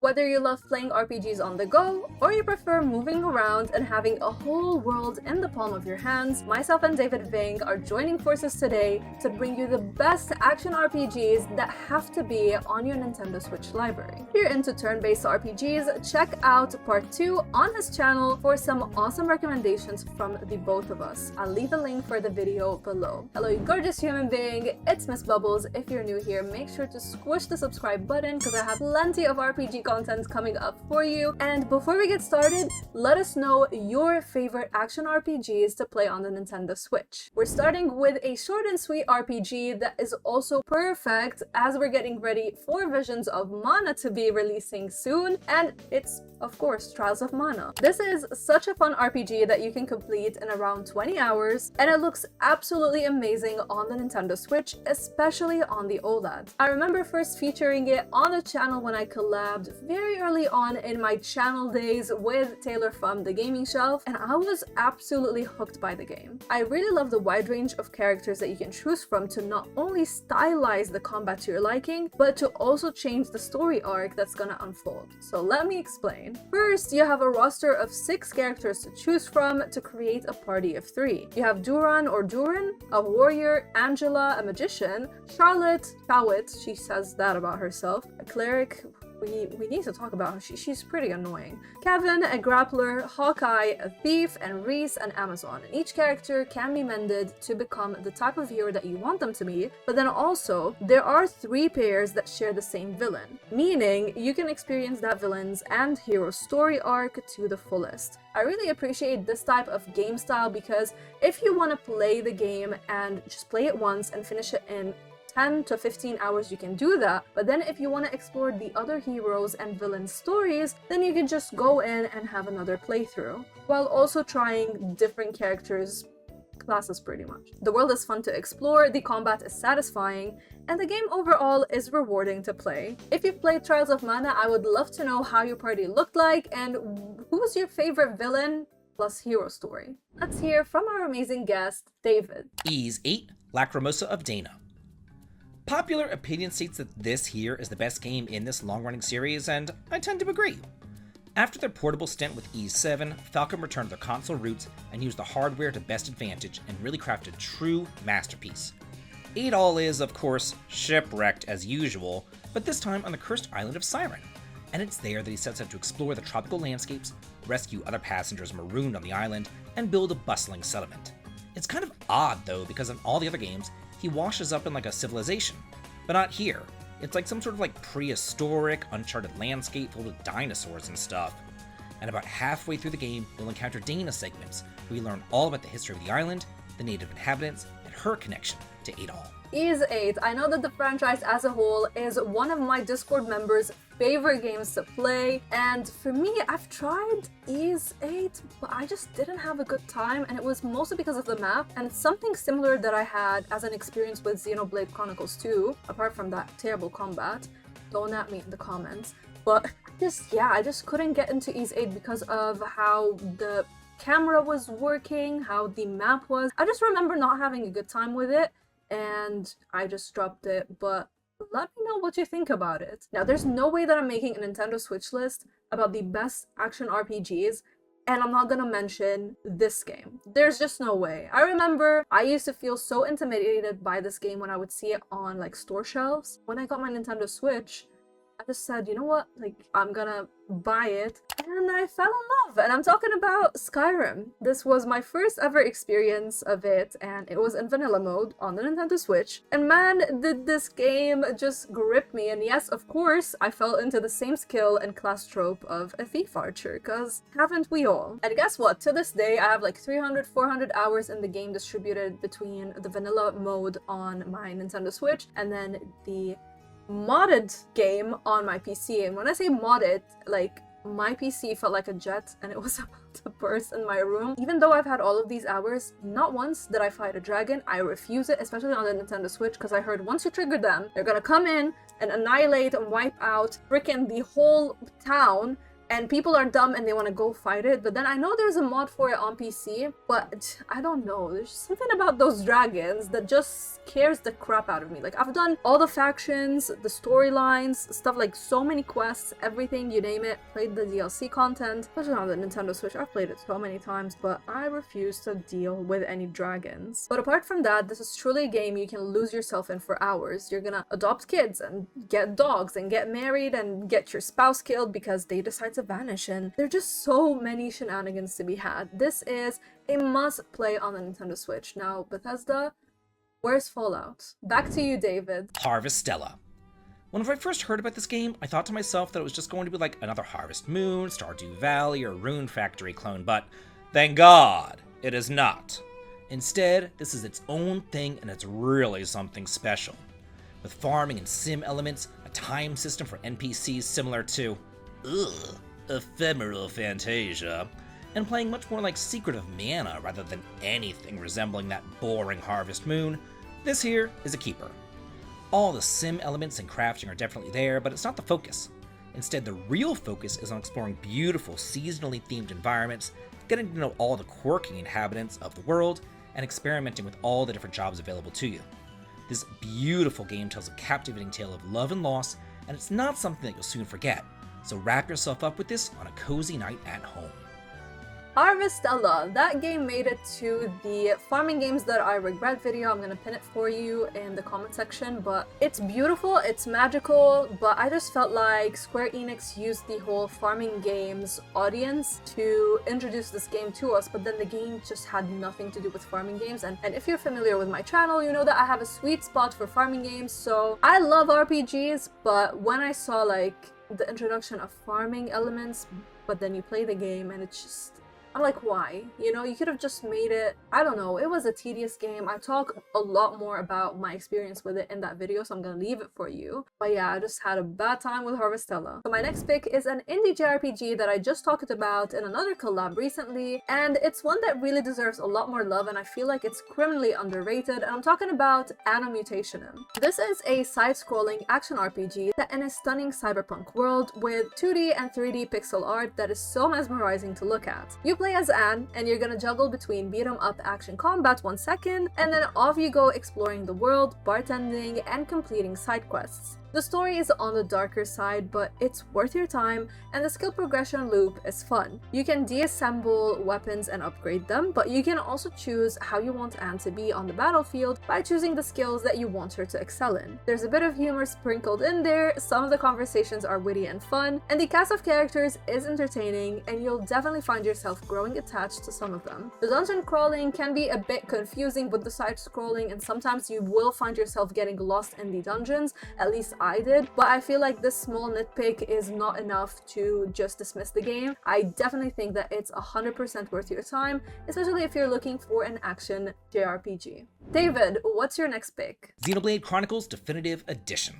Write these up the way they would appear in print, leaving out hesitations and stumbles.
Whether you love playing RPGs on the go, or you prefer moving around and having a whole world in the palm of your hands, myself and David Vinc are joining forces today to bring you the best action RPGs that have to be on your Nintendo Switch library. If you're into turn-based RPGs, check out part 2 on his channel for some awesome recommendations from the both of us. I'll leave a link for the video below. Hello, you gorgeous human being, it's Miss Bubbles. If you're new here, make sure to squish the subscribe button because I have plenty of RPG content coming up for you. And before we get started, let us know your favorite action RPGs to play on the Nintendo Switch. We're starting with a short and sweet RPG that is also perfect as we're getting ready for Visions of Mana to be releasing soon, and it's of course Trials of Mana. This is such a fun RPG that you can complete in around 20 hours, and it looks absolutely amazing on the Nintendo Switch, especially on the OLED. I remember first featuring it on the channel when I collabed very early on in my channel days with Taylor from The Gaming Shelf, and I was absolutely hooked by the game. I really love the wide range of characters that you can choose from to not only stylize the combat to your liking, but to also change the story arc that's gonna unfold. So let me explain. First, you have a roster of 6 characters to choose from to create a party of 3. You have Duran or Duran, a warrior, Angela, a magician, Charlotte, Chawit, she says that about herself, a cleric, we need to talk about her. She's pretty annoying. Kevin, a grappler, Hawkeye, a thief, and Reese, an Amazon. And each character can be mended to become the type of hero that you want them to be, but then also, there are 3 pairs that share the same villain, meaning you can experience that villain's and hero's story arc to the fullest. I really appreciate this type of game style because if you want to play the game and just play it once and finish it in 10 to 15 hours, you can do that, but then if you want to explore the other heroes and villains' stories, then you can just go in and have another playthrough, while also trying different characters' classes pretty much. The world is fun to explore, the combat is satisfying, and the game overall is rewarding to play. If you've played Trials of Mana, I would love to know how your party looked like and who was your favorite villain plus hero story. Let's hear from our amazing guest, David. Ys 8, Lacrimosa of Dana. Popular opinion states that this here is the best game in this long-running series, and I tend to agree. After their portable stint with Ys 7, Falcom returned to their console roots and used the hardware to best advantage and really crafted a true masterpiece. 8-All is, of course, shipwrecked as usual, but this time on the cursed island of Siren, and it's there that he sets out to explore the tropical landscapes, rescue other passengers marooned on the island, and build a bustling settlement. It's kind of odd though, because in all the other games, he washes up in like a civilization, but not here. It's like some sort of like prehistoric, uncharted landscape filled with dinosaurs and stuff. And about halfway through the game, you'll encounter Dana segments, where you learn all about the history of the island, the native inhabitants, and her connection to 8-All. Ys 8, I know that the franchise as a whole is one of my Discord members' favorite games to play, and for me, I've tried Ys 8, but I just didn't have a good time, and it was mostly because of the map, and it's something similar that I had as an experience with Xenoblade Chronicles 2, apart from that terrible combat. Don't at me in the comments, but I just couldn't get into Ys 8 because of how the camera was working, how the map was. I just remember not having a good time with it, and I just dropped it, but let me know what you think about it. Now, there's no way that I'm making a Nintendo Switch list about the best action RPGs, and I'm not gonna mention this game. There's just no way. I remember I used to feel so intimidated by this game when I would see it on like store shelves. When I got my Nintendo Switch, I just said, you know what, like, I'm gonna buy it, and I fell in love, and I'm talking about Skyrim. This was my first ever experience of it, and it was in vanilla mode on the Nintendo Switch, and man, did this game just grip me. And yes, of course, I fell into the same skill and class trope of a thief archer, cause haven't we all? And guess what, to this day, I have like 300-400 hours in the game distributed between the vanilla mode on my Nintendo Switch, and then the modded game on my PC. And when I say modded, like, my PC felt like a jet and it was about to burst in my room. Even though I've had all of these hours, not once did I fight a dragon. I refuse it, especially on the Nintendo Switch, because I heard once you trigger them, they're gonna come in and annihilate and wipe out freaking the whole town, and people are dumb and they want to go fight it. But then I know there's a mod for it on PC, but I don't know. There's something about those dragons that just scares the crap out of me. Like, I've done all the factions, the storylines, stuff like so many quests, everything, you name it, played the DLC content, especially on the Nintendo Switch. I've played it so many times, but I refuse to deal with any dragons. But apart from that, this is truly a game you can lose yourself in for hours. You're gonna adopt kids and get dogs and get married and get your spouse killed because they decide to vanish, and there are just so many shenanigans to be had. This is a must play on the Nintendo Switch. Now, Bethesda, where's Fallout? Back to you, David. Harvestella. Whenever I first heard about this game, I thought to myself that it was just going to be like another Harvest Moon, Stardew Valley, or Rune Factory clone, but thank God it is not. Instead, this is its own thing, and it's really something special. With farming and sim elements, a time system for NPCs similar to Ephemeral Fantasia, and playing much more like Secret of Mana rather than anything resembling that boring Harvest Moon, this here is a keeper. All the sim elements and crafting are definitely there, but it's not the focus. Instead, the real focus is on exploring beautiful, seasonally themed environments, getting to know all the quirky inhabitants of the world, and experimenting with all the different jobs available to you. This beautiful game tells a captivating tale of love and loss, and it's not something that you'll soon forget, so wrap yourself up with this on a cozy night at home. Harvestella, that game made it to the farming games that I regret video. I'm gonna pin it for you in the comment section, but it's beautiful, it's magical, but I just felt like Square Enix used the whole farming games audience to introduce this game to us, but then the game just had nothing to do with farming games. And if you're familiar with my channel, you know that I have a sweet spot for farming games, so I love RPGs, but when I saw like the introduction of farming elements, but then you play the game and it's just, I'm like, why? You know, you could have just made it, I don't know, it was a tedious game. I talk a lot more about my experience with it in that video, so I'm gonna leave it for you. But yeah, I just had a bad time with Harvestella. So my next pick is an indie JRPG that I just talked about in another collab recently, and it's one that really deserves a lot more love, and I feel like it's criminally underrated, and I'm talking about Anno Mutationem. This is a side-scrolling action RPG set in a stunning cyberpunk world with 2D and 3D pixel art that is so mesmerizing to look at. You play as Anne, and you're gonna juggle between beat-em-up action combat 1 second, and then off you go exploring the world, bartending, and completing side quests. The story is on the darker side, but it's worth your time, and the skill progression loop is fun. You can deassemble weapons and upgrade them, but you can also choose how you want Anne to be on the battlefield by choosing the skills that you want her to excel in. There's a bit of humor sprinkled in there, some of the conversations are witty and fun, and the cast of characters is entertaining, and you'll definitely find yourself growing attached to some of them. The dungeon crawling can be a bit confusing with the side scrolling, and sometimes you will find yourself getting lost in the dungeons, at least I did, but I feel like this small nitpick is not enough to just dismiss the game. I definitely think that it's 100% worth your time, especially if you're looking for an action JRPG. David, what's your next pick? Xenoblade Chronicles Definitive Edition.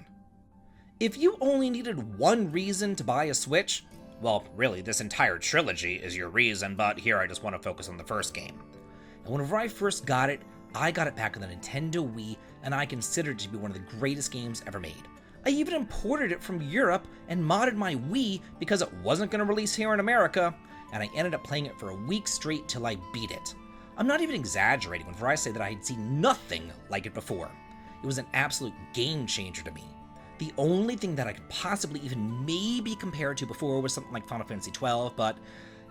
If you only needed one reason to buy a Switch, well, really, this entire trilogy is your reason, but here I just want to focus on the first game. And whenever I first got it back on the Nintendo Wii, and I considered it to be one of the greatest games ever made. I even imported it from Europe and modded my Wii because it wasn't going to release here in America, and I ended up playing it for a week straight till I beat it. I'm not even exaggerating whenever I say that I had seen nothing like it before. It was an absolute game changer to me. The only thing that I could possibly even maybe compare it to before was something like Final Fantasy XII, but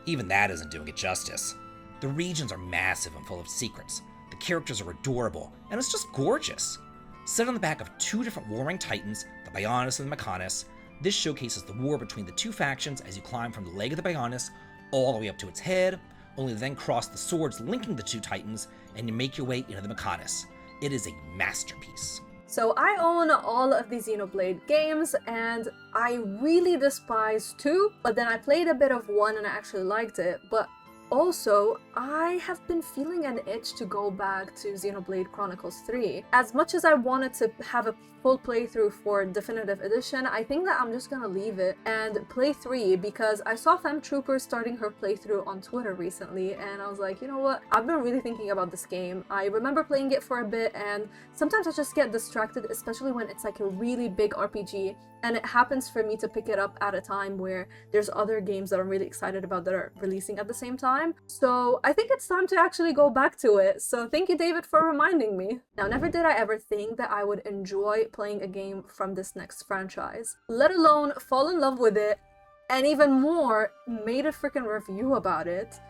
even that isn't doing it justice. The regions are massive and full of secrets. The characters are adorable, and it's just gorgeous. Set on the back of two different warring titans, the Bionis and the Mechonis, this showcases the war between the two factions as you climb from the leg of the Bionis all the way up to its head, only to then cross the swords linking the two titans, and you make your way into the Mechonis. It is a masterpiece. So I own all of the Xenoblade games, and I really despise 2, but then I played a bit of 1 and I actually liked it, but also, I have been feeling an itch to go back to Xenoblade Chronicles 3. As much as I wanted to have a full playthrough for Definitive Edition, I think that I'm just gonna leave it and play 3 because I saw Fem Trooper starting her playthrough on Twitter recently, and I was like, you know what, I've been really thinking about this game. I remember playing it for a bit, and sometimes I just get distracted, especially when it's like a really big RPG, and it happens for me to pick it up at a time where there's other games that I'm really excited about that are releasing at the same time. So I think it's time to actually go back to it. So thank you, David, for reminding me. Now, never did I ever think that I would enjoy playing a game from this next franchise, let alone fall in love with it, and even more, made a freaking review about it.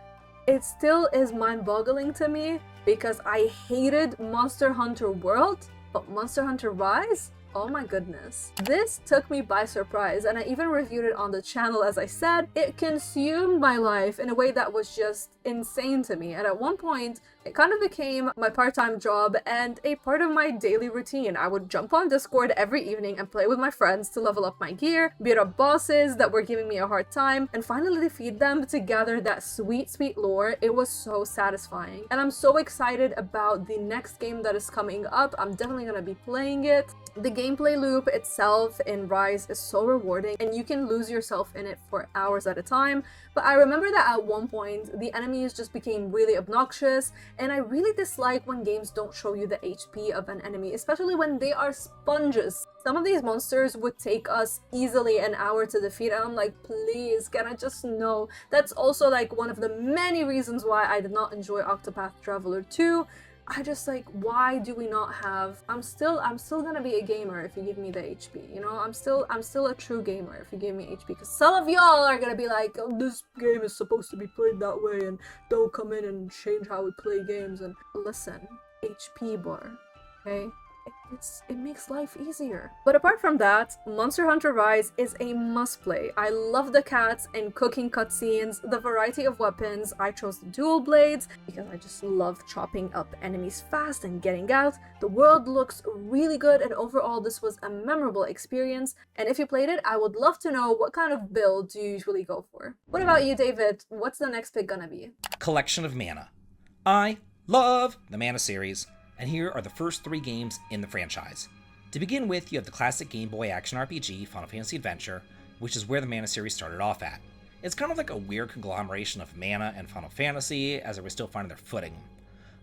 It still is mind-boggling to me because I hated Monster Hunter World, but Monster Hunter Rise? Oh my goodness. This took me by surprise, and I even reviewed it on the channel. As I said, it consumed my life in a way that was just insane to me, and at one point it kind of became my part-time job and a part of my daily routine. I would jump on Discord every evening and play with my friends to level up my gear, beat up bosses that were giving me a hard time, and finally defeat them to gather that sweet lore. It was so satisfying, and I'm so excited about the next game that is coming up. I'm definitely gonna be playing it. The gameplay loop itself in Rise is so rewarding, and you can lose yourself in it for hours at a time, but I remember that at one point the enemies just became really obnoxious, and I really dislike when games don't show you the HP of an enemy, especially when they are sponges. Some of these monsters would take us easily an hour to defeat, and I'm like, please, can I just know? That's also like one of the many reasons why I did not enjoy Octopath Traveler 2. I just like, why do we not have, I'm still gonna be a gamer if you give me the HP, you know? I'm still a true gamer if you give me HP, because some of y'all are gonna be like, oh, this game is supposed to be played that way, and don't come in and change how we play games. And listen, HP bar, okay? It makes life easier. But apart from that, Monster Hunter Rise is a must-play. I love the cats and cooking cutscenes, the variety of weapons. I chose the dual blades because I just love chopping up enemies fast and getting out. The world looks really good, and overall this was a memorable experience. And if you played it, I would love to know what kind of build do you usually go for. What about you, David? What's the next pick gonna be? Collection of Mana. I love the Mana series, and here are the first 3 games in the franchise. To begin with, you have the classic Game Boy action RPG, Final Fantasy Adventure, which is where the Mana series started off at. It's kind of like a weird conglomeration of Mana and Final Fantasy, as they were still finding their footing.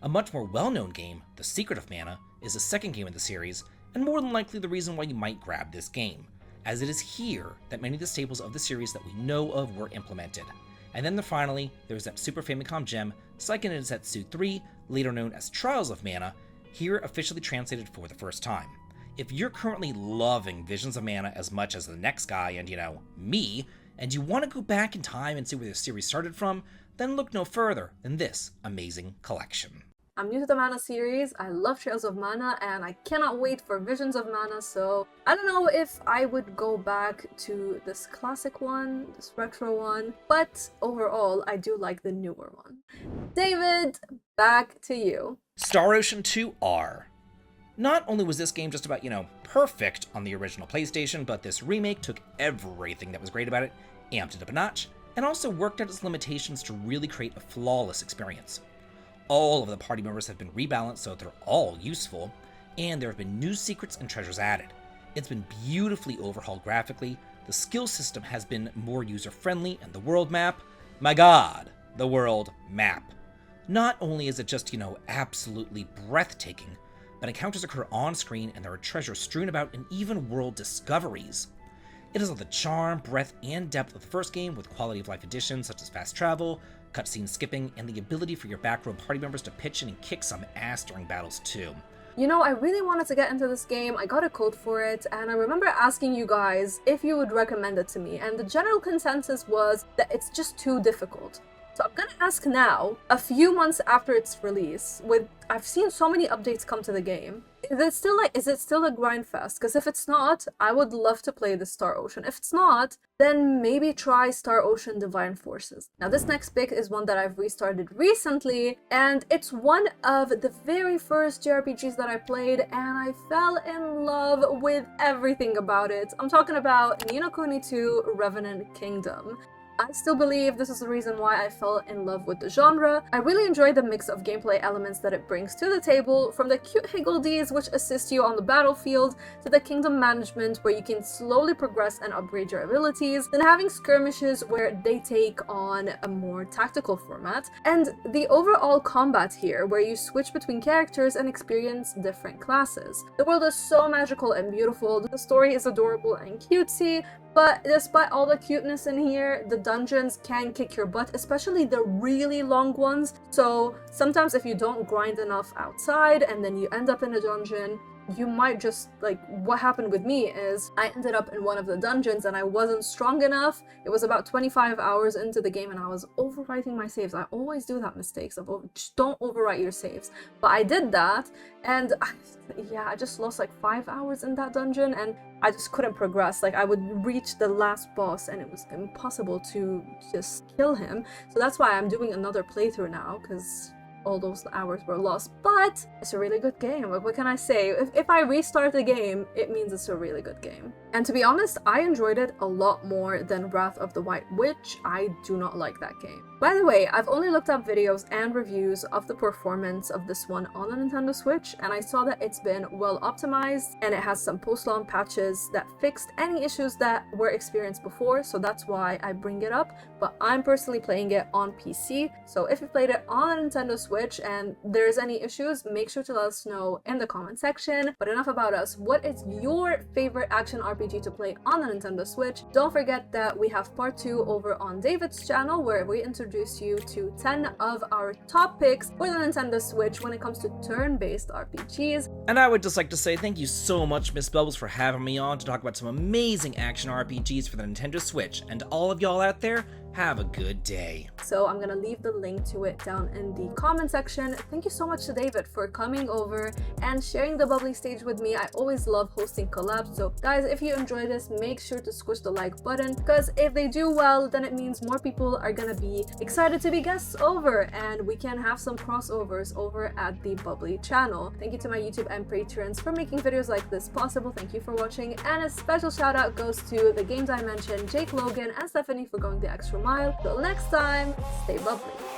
A much more well-known game, The Secret of Mana, is the second game in the series, and more than likely the reason why you might grab this game, as it is here that many of the staples of the series that we know of were implemented. And then finally, there's that Super Famicom gem, Seiken Densetsu 3, later known as Trials of Mana, here officially translated for the first time. If you're currently loving Visions of Mana as much as the next guy and, me, and you want to go back in time and see where the series started from, then look no further than this amazing collection. I'm new to the Mana series, I love Trails of Mana, and I cannot wait for Visions of Mana, so I don't know if I would go back to this classic one, this retro one, but overall, I do like the newer one. David, back to you. Star Ocean 2R. Not only was this game just about, perfect on the original PlayStation, but this remake took everything that was great about it, amped it up a notch, and also worked out its limitations to really create a flawless experience. All of the party members have been rebalanced so they're all useful, and there have been new secrets and treasures added. It's been beautifully overhauled graphically, the skill system has been more user-friendly, and the world map, my god, the world map. Not only is it just, absolutely breathtaking, but encounters occur on screen and there are treasures strewn about and even world discoveries. It has all the charm, breadth, and depth of the first game with quality of life additions such as fast travel, cutscene skipping, and the ability for your back row party members to pitch in and kick some ass during battles too. I really wanted to get into this game, I got a code for it, and I remember asking you guys if you would recommend it to me, and the general consensus was that it's just too difficult. So I'm gonna ask now, a few months after its release, I've seen so many updates come to the game. Is it still a grind fest? Because if it's not, I would love to play the Star Ocean. If it's not, then maybe try Star Ocean Divine Forces. Now this next pick is one that I've restarted recently, and it's one of the very first JRPGs that I played, and I fell in love with everything about it. I'm talking about Ni no Kuni 2 Revenant Kingdom. I still believe this is the reason why I fell in love with the genre. I really enjoy the mix of gameplay elements that it brings to the table, from the cute higgledies which assist you on the battlefield, to the kingdom management where you can slowly progress and upgrade your abilities, then having skirmishes where they take on a more tactical format, and the overall combat here where you switch between characters and experience different classes. The world is so magical and beautiful, the story is adorable and cutesy, but despite all the cuteness in here, the dungeons can kick your butt, especially the really long ones. So sometimes if you don't grind enough outside and then you end up in a dungeon, you might just, like, what happened with me is I ended up in one of the dungeons and I wasn't strong enough. It was about 25 hours into the game and I was overwriting my saves. I always do that mistake, so just don't overwrite your saves. But I did that, and I just lost like 5 hours in that dungeon and I just couldn't progress. Like, I would reach the last boss and it was impossible to just kill him. So that's why I'm doing another playthrough now, because all those hours were lost. But it's a really good game. Like, what can I say? If I restart the game, it means it's a really good game. And to be honest, I enjoyed it a lot more than Wrath of the White Witch. I do not like that game. By the way, I've only looked up videos and reviews of the performance of this one on the Nintendo Switch, and I saw that it's been well optimized and it has some post-launch patches that fixed any issues that were experienced before, so that's why I bring it up. But I'm personally playing it on PC, so if you played it on a Nintendo Switch and there's any issues, make sure to let us know in the comment section. But enough about us. What is your favorite action RPG to play on the Nintendo Switch? Don't forget that we have part 2 over on David's channel, where we introduce you to 10 of our top picks for the Nintendo Switch when it comes to turn-based RPGs. And I would just like to say thank you so much, Miss Bubbles, for having me on to talk about some amazing action RPGs for the Nintendo Switch. And all of y'all out there, have a good day. So I'm gonna leave the link to it down in the comment section. Thank you so much to David for coming over and sharing the bubbly stage with me. I always love hosting collabs. So guys, if you enjoy this, make sure to squish the like button, because if they do well, then it means more people are gonna be excited to be guests over and we can have some crossovers over at the Bubbly channel. Thank you to my YouTube and patrons for making videos like this possible. Thank you for watching, and a special shout out goes to the games I mentioned, Jake, Logan, and Stephanie for going the extra mile. Till next time, stay bubbly.